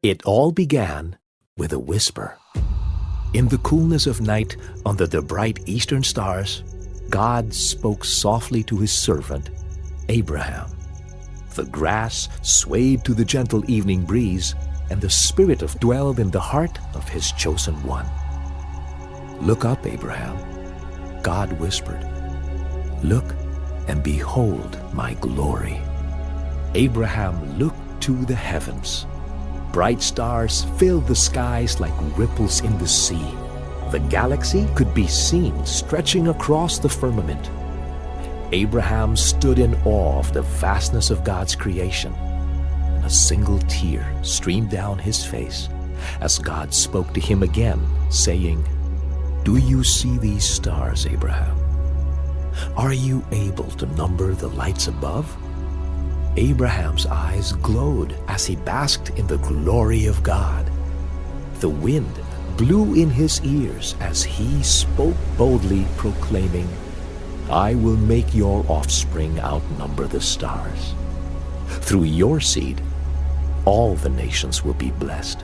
It all began with a whisper. In the coolness of night, under the bright eastern stars, God spoke softly to his servant, Abraham. The grass swayed to the gentle evening breeze, and the Spirit dwelled in the heart of his chosen one. "Look up, Abraham," God whispered. "Look and behold my glory." Abraham looked to the heavens. Bright stars filled the skies like ripples in the sea. The galaxy could be seen stretching across the firmament. Abraham stood in awe of the vastness of God's creation. A single tear streamed down his face as God spoke to him again, saying, "Do you see these stars, Abraham? Are you able to number the lights above?" Abraham's eyes glowed as he basked in the glory of God. The wind blew in his ears as he spoke boldly, proclaiming, "I will make your offspring outnumber the stars. Through your seed, all the nations will be blessed.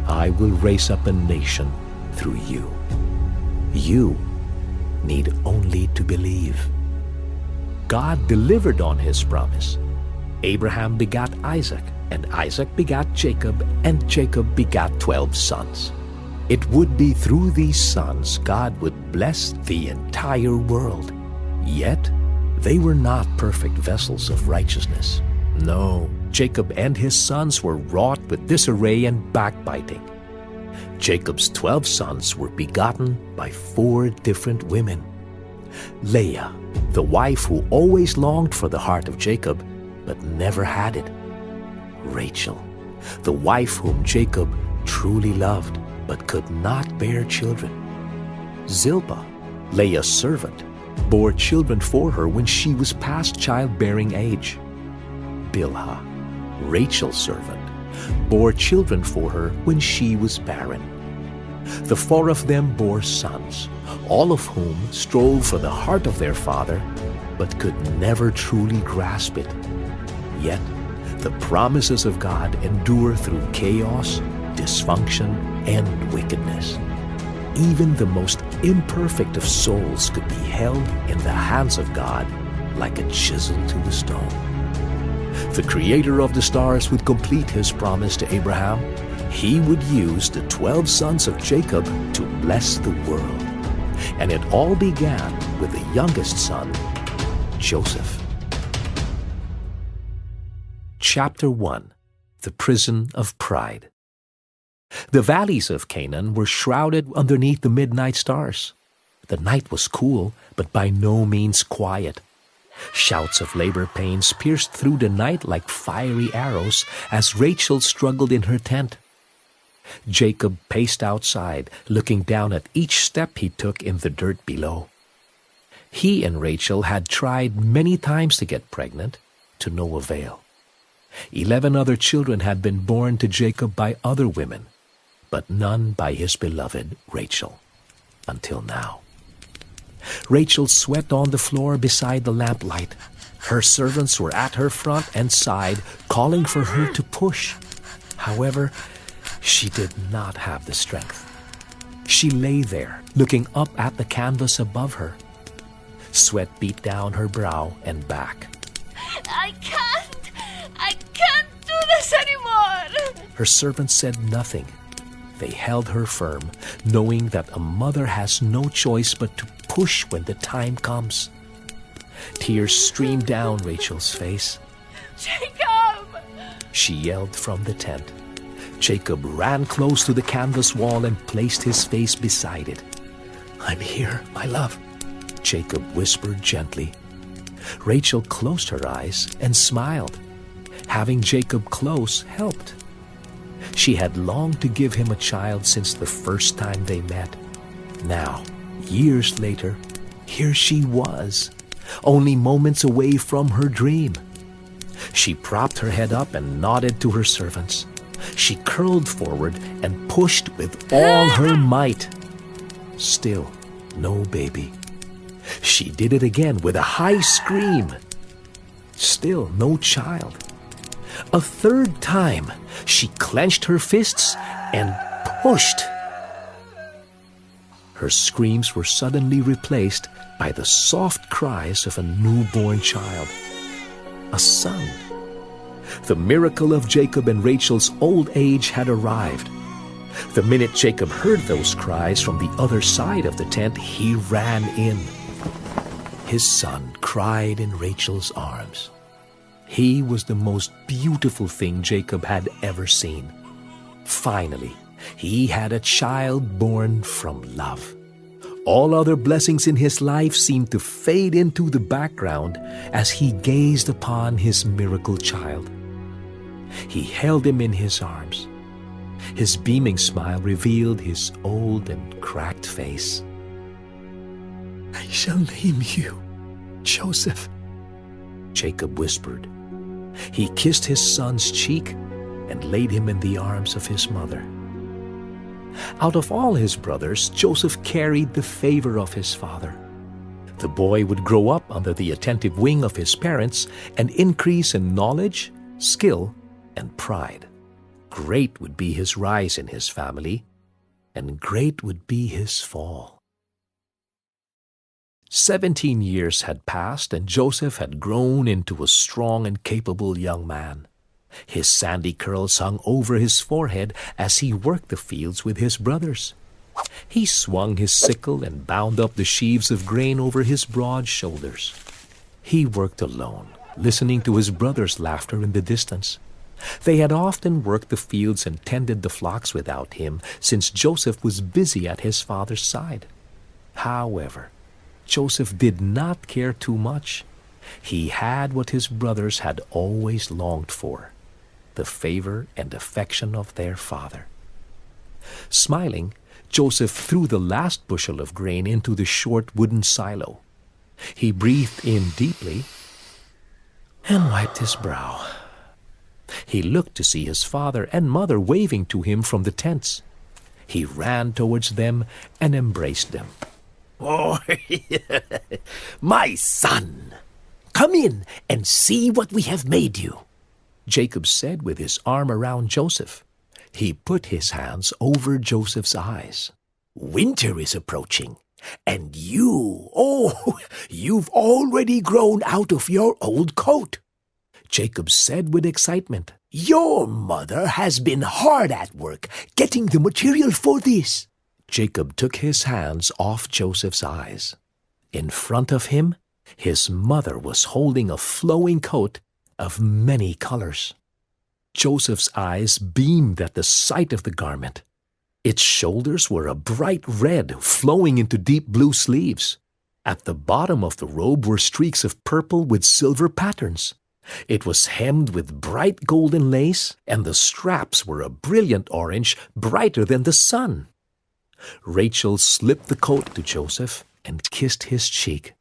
I will raise up a nation through you. You need only to believe." God delivered on his promise. Abraham begat Isaac, and Isaac begat Jacob, and Jacob begat 12 sons. It would be through these sons God would bless the entire world. Yet, they were not perfect vessels of righteousness. No, Jacob and his sons were wrought with disarray and backbiting. Jacob's 12 sons were begotten by 4 different women. Leah, the wife who always longed for the heart of Jacob, but never had it. Rachel, the wife whom Jacob truly loved, but could not bear children. Zilpah, Leah's servant, bore children for her when she was past childbearing age. Bilhah, Rachel's servant, bore children for her when she was barren. The 4 of them bore sons, all of whom strove for the heart of their father, but could never truly grasp it. Yet, the promises of God endure through chaos, dysfunction, and wickedness. Even the most imperfect of souls could be held in the hands of God like a chisel to a stone. The Creator of the stars would complete his promise to Abraham. He would use the 12 sons of Jacob to bless the world. And it all began with the youngest son, Joseph. Chapter 1. The Prison of Pride. The valleys of Canaan were shrouded underneath the midnight stars. The night was cool, but by no means quiet. Shouts of labor pains pierced through the night like fiery arrows as Rachel struggled in her tent. Jacob paced outside, looking down at each step he took in the dirt below. He and Rachel had tried many times to get pregnant, to no avail. 11 other children had been born to Jacob by other women, but none by his beloved Rachel, until now. Rachel sweat on the floor beside the lamplight. Her servants were at her front and side, calling for her to push. However, she did not have the strength. She lay there, looking up at the canvas above her. Sweat beat down her brow and back. I can't do this anymore. Her servants said nothing. They held her firm, knowing that a mother has no choice but to push when the time comes. Tears streamed down Rachel's face. Jacob! She yelled from the tent. Jacob ran close to the canvas wall and placed his face beside it. "I'm here, my love," Jacob whispered gently. Rachel closed her eyes and smiled. Having Jacob close helped. She had longed to give him a child since the first time they met. Now, years later, here she was, only moments away from her dream. She propped her head up and nodded to her servants. She curled forward and pushed with all her might. Still, no baby. She did it again with a high scream. Still, no child. A third time, she clenched her fists and pushed. Her screams were suddenly replaced by the soft cries of a newborn child, a son. The miracle of Jacob and Rachel's old age had arrived. The minute Jacob heard those cries from the other side of the tent, he ran in. His son cried in Rachel's arms. He was the most beautiful thing Jacob had ever seen. Finally, he had a child born from love. All other blessings in his life seemed to fade into the background as he gazed upon his miracle child. He held him in his arms. His beaming smile revealed his old and cracked face. "I shall name you Joseph," Jacob whispered. He kissed his son's cheek and laid him in the arms of his mother. Out of all his brothers, Joseph carried the favor of his father. The boy would grow up under the attentive wing of his parents and increase in knowledge, skill, and pride. Great would be his rise in his family, and great would be his fall. 17 years had passed, and Joseph had grown into a strong and capable young man. His sandy curls hung over his forehead as he worked the fields with his brothers. He swung his sickle and bound up the sheaves of grain over his broad shoulders. He worked alone, listening to his brothers' laughter in the distance. They had often worked the fields and tended the flocks without him, since Joseph was busy at his father's side. However, Joseph did not care too much. He had what his brothers had always longed for, the favor and affection of their father. Smiling, Joseph threw the last bushel of grain into the short wooden silo. He breathed in deeply and wiped his brow. He looked to see his father and mother waving to him from the tents. He ran towards them and embraced them. "Oh, my son, come in and see what we have made you," Jacob said with his arm around Joseph. He put his hands over Joseph's eyes. "Winter is approaching, and you've already grown out of your old coat," Jacob said with excitement. "Your mother has been hard at work getting the material for this." Jacob took his hands off Joseph's eyes. In front of him, his mother was holding a flowing coat of many colors. Joseph's eyes beamed at the sight of the garment. Its shoulders were a bright red, flowing into deep blue sleeves. At the bottom of the robe were streaks of purple with silver patterns. It was hemmed with bright golden lace, and the straps were a brilliant orange, brighter than the sun. Rachel slipped the coat to Joseph and kissed his cheek.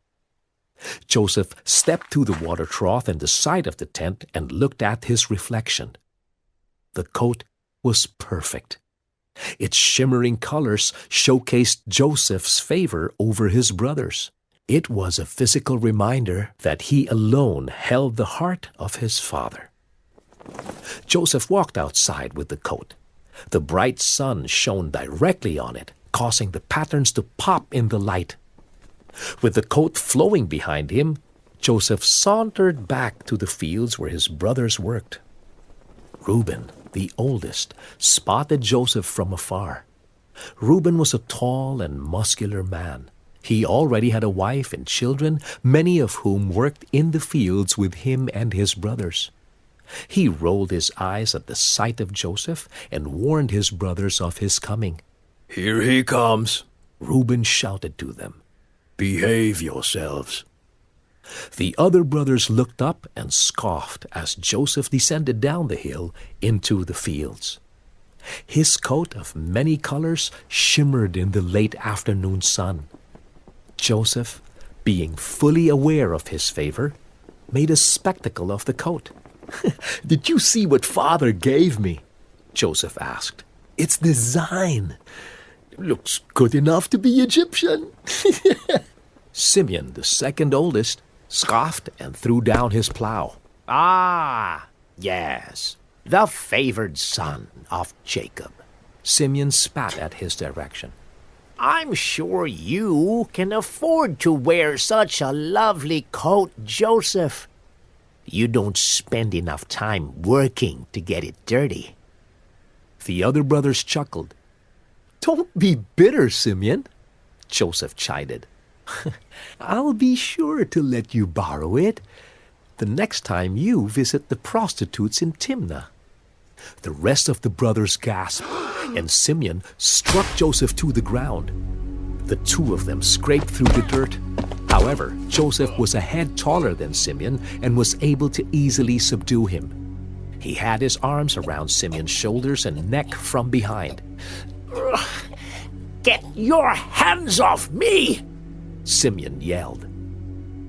Joseph stepped to the water trough in the side of the tent and looked at his reflection. The coat was perfect. Its shimmering colors showcased Joseph's favor over his brothers. It was a physical reminder that he alone held the heart of his father. Joseph walked outside with the coat. The bright sun shone directly on it, causing the patterns to pop in the light. With the coat flowing behind him, Joseph sauntered back to the fields where his brothers worked. Reuben, the oldest, spotted Joseph from afar. Reuben was a tall and muscular man. He already had a wife and children, many of whom worked in the fields with him and his brothers. He rolled his eyes at the sight of Joseph and warned his brothers of his coming. "Here he comes," Reuben shouted to them. "Behave yourselves." The other brothers looked up and scoffed as Joseph descended down the hill into the fields. His coat of many colors shimmered in the late afternoon sun. Joseph, being fully aware of his favor, made a spectacle of the coat. "Did you see what Father gave me?" Joseph asked. "It's design. Looks good enough to be Egyptian." Simeon, the second oldest, scoffed and threw down his plow. "Ah, Yes, the favored son of Jacob. Simeon spat at his direction. I'm sure you can afford to wear such a lovely coat, Joseph. You don't spend enough time working to get it dirty. The other brothers chuckled. Don't be bitter, Simeon, Joseph chided. I'll be sure to let you borrow it the next time you visit the prostitutes in Timnah. The rest of the brothers gasped, and Simeon struck Joseph to the ground. The two of them scraped through the dirt. However, Joseph was a head taller than Simeon and was able to easily subdue him. He had his arms around Simeon's shoulders and neck from behind. Get your hands off me! Simeon yelled.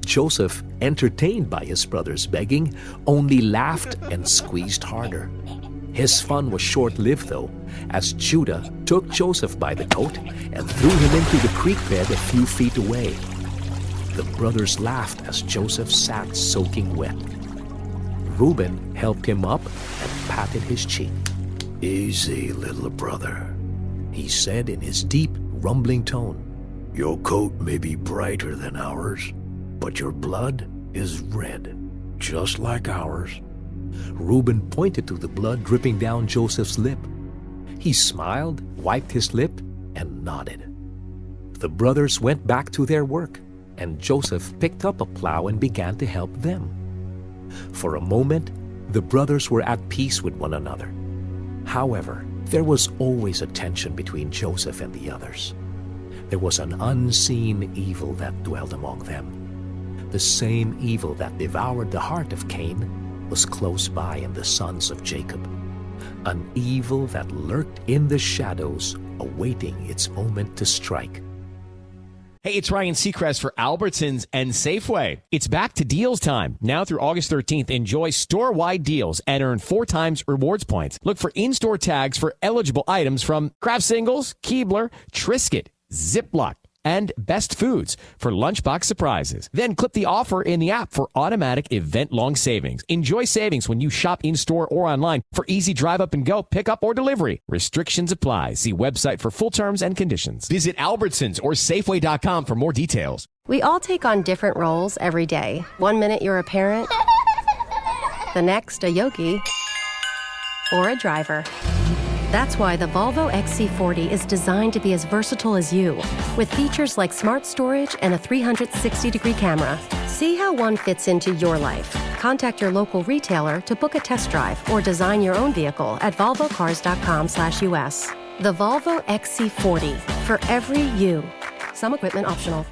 Joseph, entertained by his brother's begging, only laughed and squeezed harder. His fun was short-lived, though, as Judah took Joseph by the coat and threw him into the creek bed a few feet away. The brothers laughed as Joseph sat soaking wet. Reuben helped him up and patted his cheek. Easy, little brother, he said in his deep, rumbling tone. Your coat may be brighter than ours, but your blood is red, just like ours. Reuben pointed to the blood dripping down Joseph's lip. He smiled, wiped his lip, and nodded. The brothers went back to their work, and Joseph picked up a plow and began to help them. For a moment, the brothers were at peace with one another. However, there was always a tension between Joseph and the others. There was an unseen evil that dwelled among them. The same evil that devoured the heart of Cain was close by in the sons of Jacob. An evil that lurked in the shadows, awaiting its moment to strike. Hey, it's Ryan Seacrest for Albertsons and Safeway. It's back to deals time. Now through August 13th, enjoy store-wide deals and earn 4 times rewards points. Look for in-store tags for eligible items from Kraft Singles, Keebler, Triscuit, Ziploc, and Best Foods for lunchbox surprises. Then clip the offer in the app for automatic event-long savings. Enjoy savings when you shop in-store or online for easy drive-up-and-go, pickup, or delivery. Restrictions apply. See website for full terms and conditions. Visit Albertsons or Safeway.com for more details. We all take on different roles every day. 1 minute you're a parent, the next a yogi, or a driver. That's why the Volvo XC40 is designed to be as versatile as you, with features like smart storage and a 360-degree camera. See how one fits into your life. Contact your local retailer to book a test drive or design your own vehicle at volvocars.com/US. The Volvo XC40, for every you. Some equipment optional.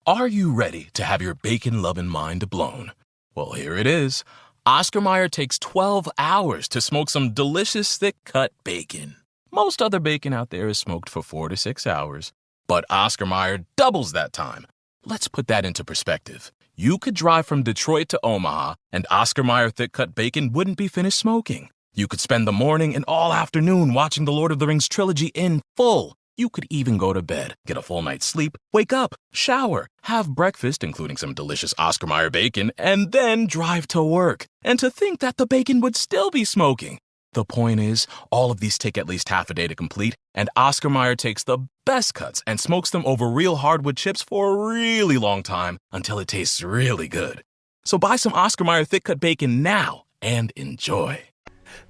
Are you ready to have your bacon-loving mind blown? Well, here it is. Oscar Mayer takes 12 hours to smoke some delicious thick-cut bacon. Most other bacon out there is smoked for 4 to 6 hours, but Oscar Mayer doubles that time. Let's put that into perspective. You could drive from Detroit to Omaha, and Oscar Mayer thick-cut bacon wouldn't be finished smoking. You could spend the morning and all afternoon watching the Lord of the Rings trilogy in full. You could even go to bed, get a full night's sleep, wake up, shower, have breakfast, including some delicious Oscar Mayer bacon, and then drive to work. And to think that the bacon would still be smoking. The point is, all of these take at least half a day to complete, and Oscar Mayer takes the best cuts and smokes them over real hardwood chips for a really long time until it tastes really good. So buy some Oscar Mayer thick-cut bacon now and enjoy.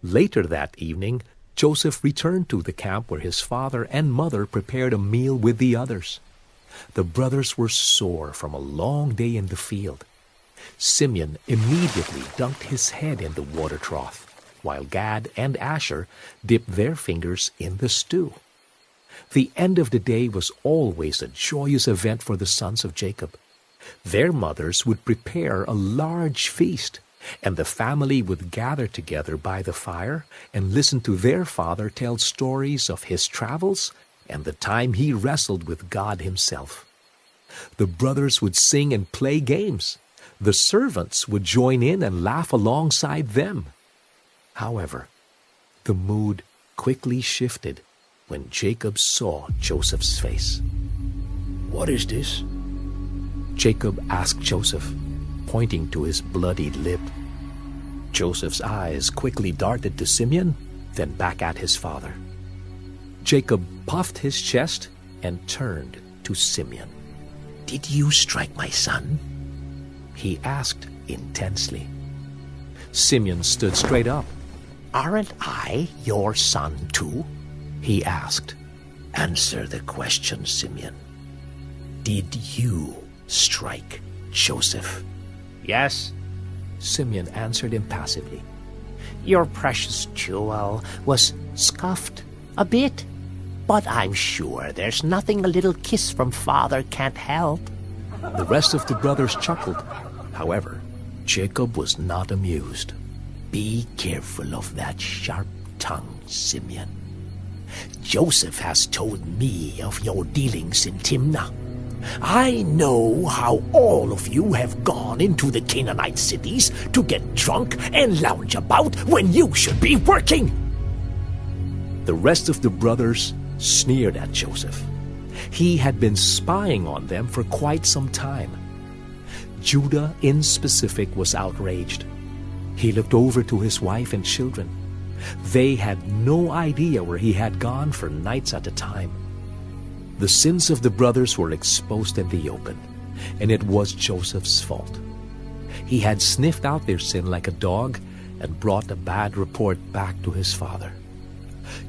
Later that evening, Joseph returned to the camp where his father and mother prepared a meal with the others. The brothers were sore from a long day in the field. Simeon immediately dunked his head in the water trough, while Gad and Asher dipped their fingers in the stew. The end of the day was always a joyous event for the sons of Jacob. Their mothers would prepare a large feast, and the family would gather together by the fire and listen to their father tell stories of his travels and the time he wrestled with God himself. The brothers would sing and play games. The servants would join in and laugh alongside them. However, the mood quickly shifted when Jacob saw Joseph's face. "What is this?" Jacob asked Joseph, pointing to his bloodied lip. Joseph's eyes quickly darted to Simeon, then back at his father. Jacob puffed his chest and turned to Simeon. "Did you strike my son?" he asked intensely. Simeon stood straight up. "Aren't I your son too?" he asked. "Answer the question, Simeon. Did you strike Joseph?" "Yes," Simeon answered impassively. "Your precious jewel was scuffed a bit, but I'm sure there's nothing a little kiss from father can't help." The rest of the brothers chuckled. However, Jacob was not amused. "Be careful of that sharp tongue, Simeon. Joseph has told me of your dealings in Timnah. I know how all of you have gone into the Canaanite cities to get drunk and lounge about when you should be working." The rest of the brothers sneered at Joseph. He had been spying on them for quite some time. Judah in specific was outraged. He looked over to his wife and children. They had no idea where he had gone for nights at a time. The sins of the brothers were exposed in the open, and it was Joseph's fault. He had sniffed out their sin like a dog and brought a bad report back to his father.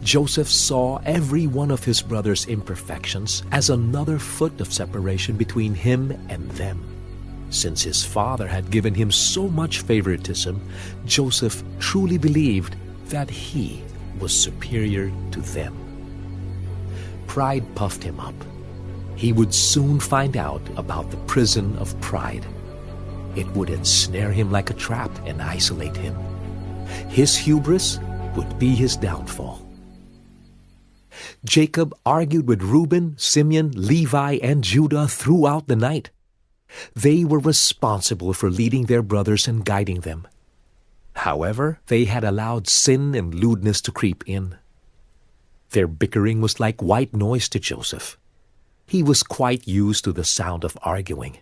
Joseph saw every one of his brother's imperfections as another foot of separation between him and them. Since his father had given him so much favoritism, Joseph truly believed that he was superior to them. Pride puffed him up. He would soon find out about the prison of pride. It would ensnare him like a trap and isolate him. His hubris would be his downfall. Jacob argued with Reuben, Simeon, Levi, and Judah throughout the night. They were responsible for leading their brothers and guiding them. However, they had allowed sin and lewdness to creep in. Their bickering was like white noise to Joseph. He was quite used to the sound of arguing.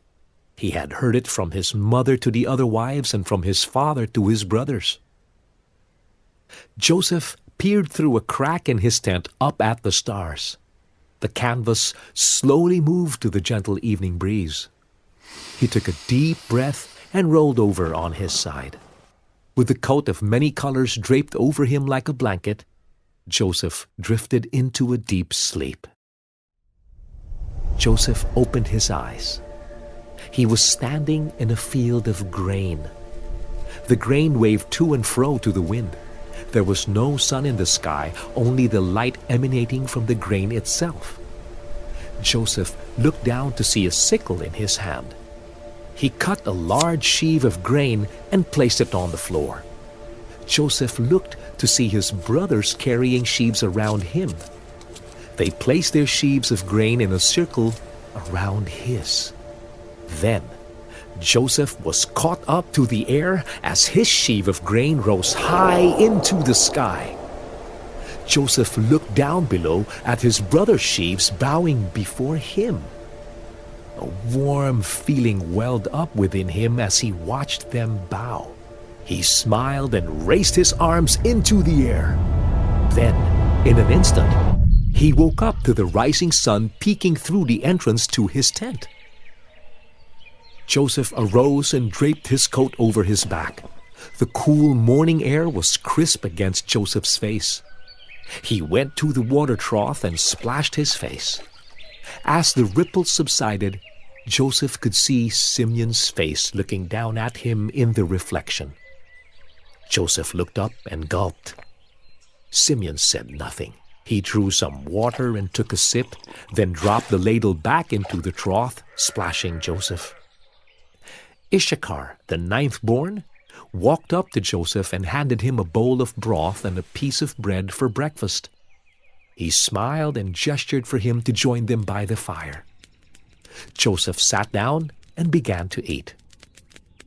He had heard it from his mother to the other wives and from his father to his brothers. Joseph peered through a crack in his tent up at the stars. The canvas slowly moved to the gentle evening breeze. He took a deep breath and rolled over on his side. With the coat of many colors draped over him like a blanket, Joseph drifted into a deep sleep. Joseph opened his eyes. He was standing in a field of grain. The grain waved to and fro to the wind. There was no sun in the sky, only the light emanating from the grain itself. Joseph looked down to see a sickle in his hand. He cut a large sheaf of grain and placed it on the floor. Joseph looked to see his brothers carrying sheaves around him. They placed their sheaves of grain in a circle around his. Then Joseph was caught up to the air as his sheaf of grain rose high into the sky. Joseph looked down below at his brother's sheaves bowing before him. A warm feeling welled up within him as he watched them bow. He smiled and raised his arms into the air. Then, in an instant, he woke up to the rising sun peeking through the entrance to his tent. Joseph arose and draped his coat over his back. The cool morning air was crisp against Joseph's face. He went to the water trough and splashed his face. As the ripples subsided, Joseph could see Simeon's face looking down at him in the reflection. Joseph looked up and gulped. Simeon said nothing. He drew some water and took a sip, then dropped the ladle back into the trough, splashing Joseph. Issachar, the ninth-born, walked up to Joseph and handed him a bowl of broth and a piece of bread for breakfast. He smiled and gestured for him to join them by the fire. Joseph sat down and began to eat.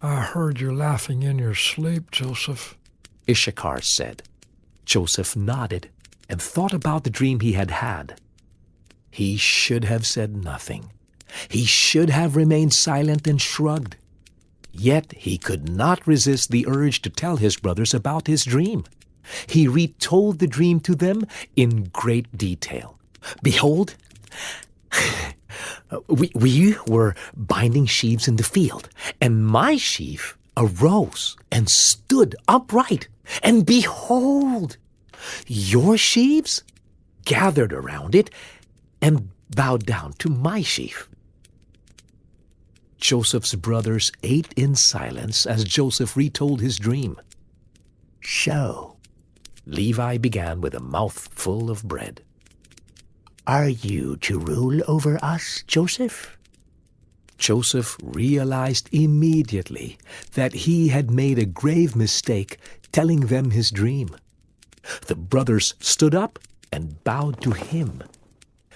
"I heard you laughing in your sleep, Joseph," Issachar said. Joseph nodded and thought about the dream he had had. He should have said nothing. He should have remained silent and shrugged. Yet he could not resist the urge to tell his brothers about his dream. He retold the dream to them in great detail. Behold, we were binding sheaves in the field, and my sheaf arose and stood upright. And behold, your sheaves gathered around it and bowed down to my sheaf. Joseph's brothers ate in silence as Joseph retold his dream. So, Levi began with a mouthful of bread. Are you to rule over us, Joseph? Joseph realized immediately that he had made a grave mistake telling them his dream. The brothers stood up and bowed to him.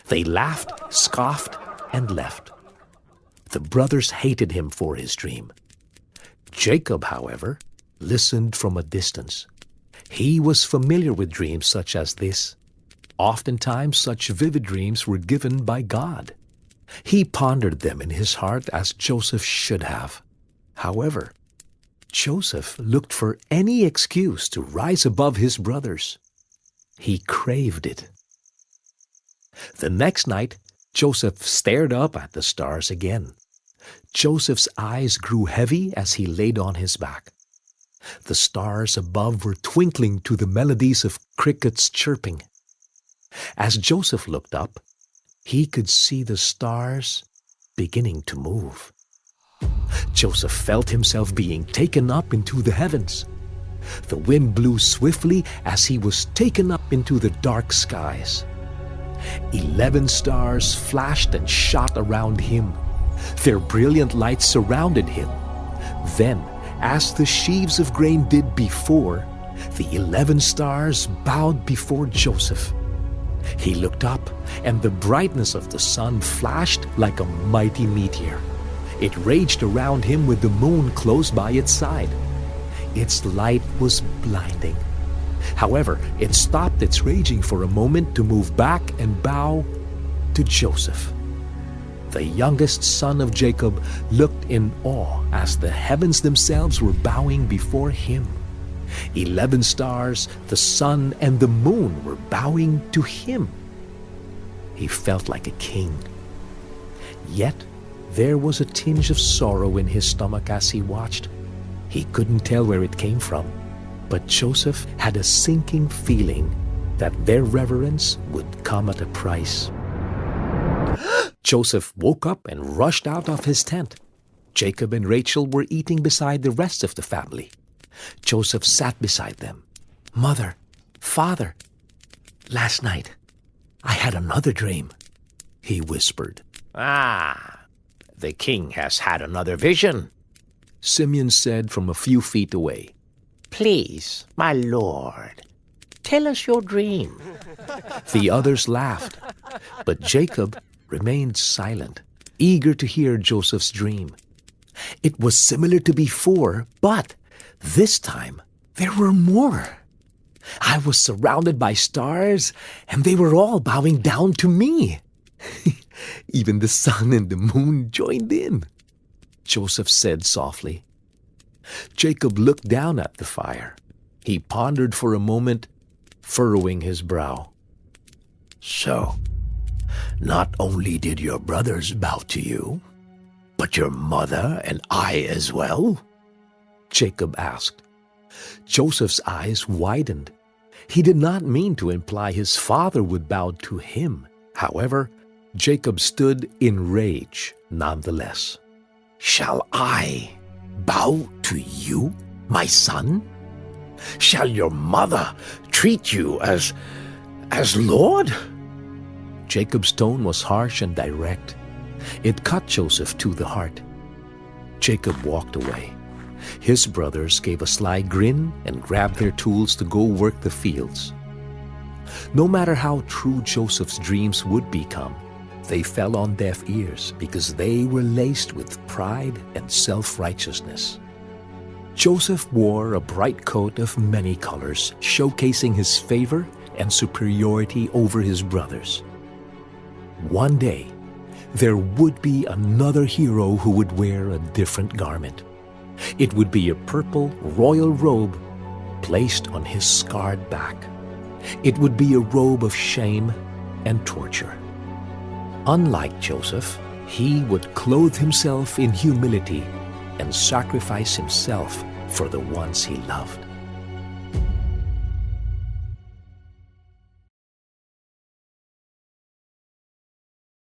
They laughed, scoffed, and left. The brothers hated him for his dream. Jacob, however, listened from a distance. He was familiar with dreams such as this. Oftentimes such vivid dreams were given by God. He pondered them in his heart as Joseph should have. However, Joseph looked for any excuse to rise above his brothers. He craved it. The next night, Joseph stared up at the stars again. Joseph's eyes grew heavy as he laid on his back. The stars above were twinkling to the melodies of crickets chirping. As Joseph looked up, he could see the stars beginning to move. Joseph felt himself being taken up into the heavens. The wind blew swiftly as he was taken up into the dark skies. 11 stars flashed and shot around him. Their brilliant lights surrounded him. Then, as the sheaves of grain did before, the 11 stars bowed before Joseph. He looked up, and the brightness of the sun flashed like a mighty meteor. It raged around him with the moon close by its side. Its light was blinding. However, it stopped its raging for a moment to move back and bow to Joseph. The youngest son of Jacob looked in awe as the heavens themselves were bowing before him. 11 stars, the sun, and the moon were bowing to him. He felt like a king. Yet, there was a tinge of sorrow in his stomach as he watched. He couldn't tell where it came from, but Joseph had a sinking feeling that their reverence would come at a price. Joseph woke up and rushed out of his tent. Jacob and Rachel were eating beside the rest of the family. Joseph sat beside them. Mother, Father, last night I had another dream, he whispered. Ah, the king has had another vision, Simeon said from a few feet away. Please, my lord, tell us your dream. The others laughed, but Jacob remained silent, eager to hear Joseph's dream. It was similar to before, but this time there were more. I was surrounded by stars, and they were all bowing down to me. Even the sun and the moon joined in, Joseph said softly. Jacob looked down at the fire. He pondered for a moment, furrowing his brow. So, not only did your brothers bow to you, but your mother and I as well? Jacob asked. Joseph's eyes widened. He did not mean to imply his father would bow to him. However, Jacob stood in rage nonetheless. Shall I bow to you, my son? Shall your mother treat you as Lord? Jacob's tone was harsh and direct. It cut Joseph to the heart. Jacob walked away. His brothers gave a sly grin and grabbed their tools to go work the fields. No matter how true Joseph's dreams would become, they fell on deaf ears because they were laced with pride and self-righteousness. Joseph wore a bright coat of many colors, showcasing his favor and superiority over his brothers. One day, there would be another hero who would wear a different garment. It would be a purple royal robe placed on his scarred back. It would be a robe of shame and torture. Unlike Joseph, he would clothe himself in humility and sacrifice himself for the ones he loved.